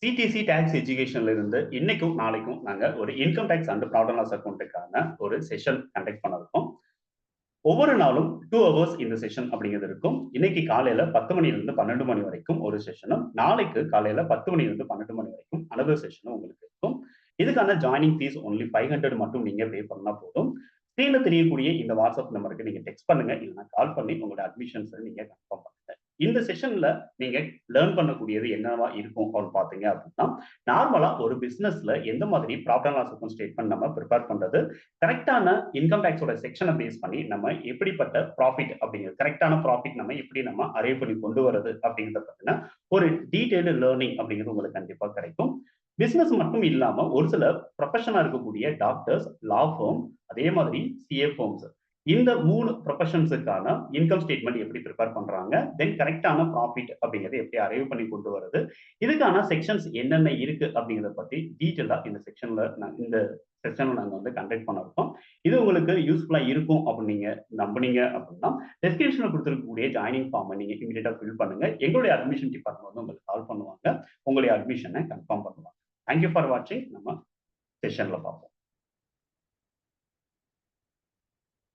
CDC tax எஜுகேஷன்ல இருந்து இன்னைக்கும் நாளைக்கும் நாங்க ஒரு income tax and profit loss அக்கௌண்ட்டுக்கான ஒரு செஷன் கண்டக்ட் பண்ண இருக்கோம். ஒவ்வொரு நாளும் 2 ஹவர்ஸ் இந்த செஷன் அப்படிங்கிறது இருக்கும். இன்னைக்கு காலையில 10 மணியிலிருந்து 12 மணி வரைக்கும் ஒரு செஷனும், நாளைக்கு காலையில 10 மணியிலிருந்து 12 மணி வரைக்கும் அனதர் செஷனும் உங்களுக்கு இருக்கும். இதுக்கான ஜாயினிங் ஃபீஸ் ஒன்லி 500 மட்டும் நீங்க பே பண்ணா போதும். ஸ்கிரீன்ல தெரியக்கூடிய இந்த வாட்ஸ்அப் நம்பருக்கு நீங்க டெக்ஸ்ட் பண்ணுங்க, இல்லைன்னா கால் பண்ணி உங்களோட அட்மிஷன்ஸை நீங்க கன்ஃபார்ம் பண்ணுங்க. இந்த செஷன்ல நீங்க லேர்ன் பண்ணக்கூடியது என்னவா இருக்கும் அப்படின்னு பாத்தீங்க அப்படின்னா, நார்மலா ஒரு பிசினஸ்ல எந்த மாதிரி profit and loss account statement நம்ம ப்ரிப்பேர் பண்றது, கரெக்டான இன்கம் டாக்ஸோட செக்ஷனை பேஸ் பண்ணி நம்ம எப்படிப்பட்ட ப்ராஃபிட் அப்படிங்கிறது கரெக்டான ப்ராஃபிட் நம்ம எப்படி நம்ம அரைவ் பண்ணி கொண்டு வரது அப்படிங்கிறத பத்தின ஒரு டீடைல்டு லேர்னிங் அப்படிங்கிறது உங்களுக்கு கண்டிப்பா கிடைக்கும். பிசினஸ் மட்டும் இல்லாம ஒரு சில ப்ரொஃபஷனா இருக்கக்கூடிய டாக்டர்ஸ், லா ஃபர்ம், அதே மாதிரி சிஏ ஃபர்ம்ஸ், இந்த 3 ப்ரொஃபஷன்ஸுக்கான இன்கம் ஸ்டேட்மெண்ட் எப்படி ப்ரிப்பேர் பண்றாங்க, தென் கரெக்டான ப்ராஃபிட் அப்படிங்கிறத எப்படி அரைவ் பண்ணி கொண்டு வருது, இதுக்கான செக்ஷன்ஸ் என்னென்ன இருக்கு அப்படிங்கிறத பத்தி டீட்டெயிலா இந்த செக்ஷன்ல நாங்க வந்து கண்டக்ட் பண்ண இருக்கோம். இது உங்களுக்கு யூஸ்ஃபுல்லா இருக்கும் அப்படின்னு நீங்க நம்புனீங்க அப்படின்னா, டிஸ்கிரிப்ஷன்ல கொடுத்திருக்கக்கூடிய ஜாயினிங் ஃபார்மை நீங்க இமிடியேட்டா ஃபில் பண்ணுங்க. எங்களுடைய அட்மிஷன் டிபார்ட்மெண்ட் வந்து உங்களுக்கு கால் பண்ணுவாங்க. உங்களுடைய அட்மிஷனை கன்ஃபார்ம் பண்ணுவாங்க. தேங்க் யூ ஃபார் வாட்சிங். நம்ம செஷன்ல பார்ப்போம்.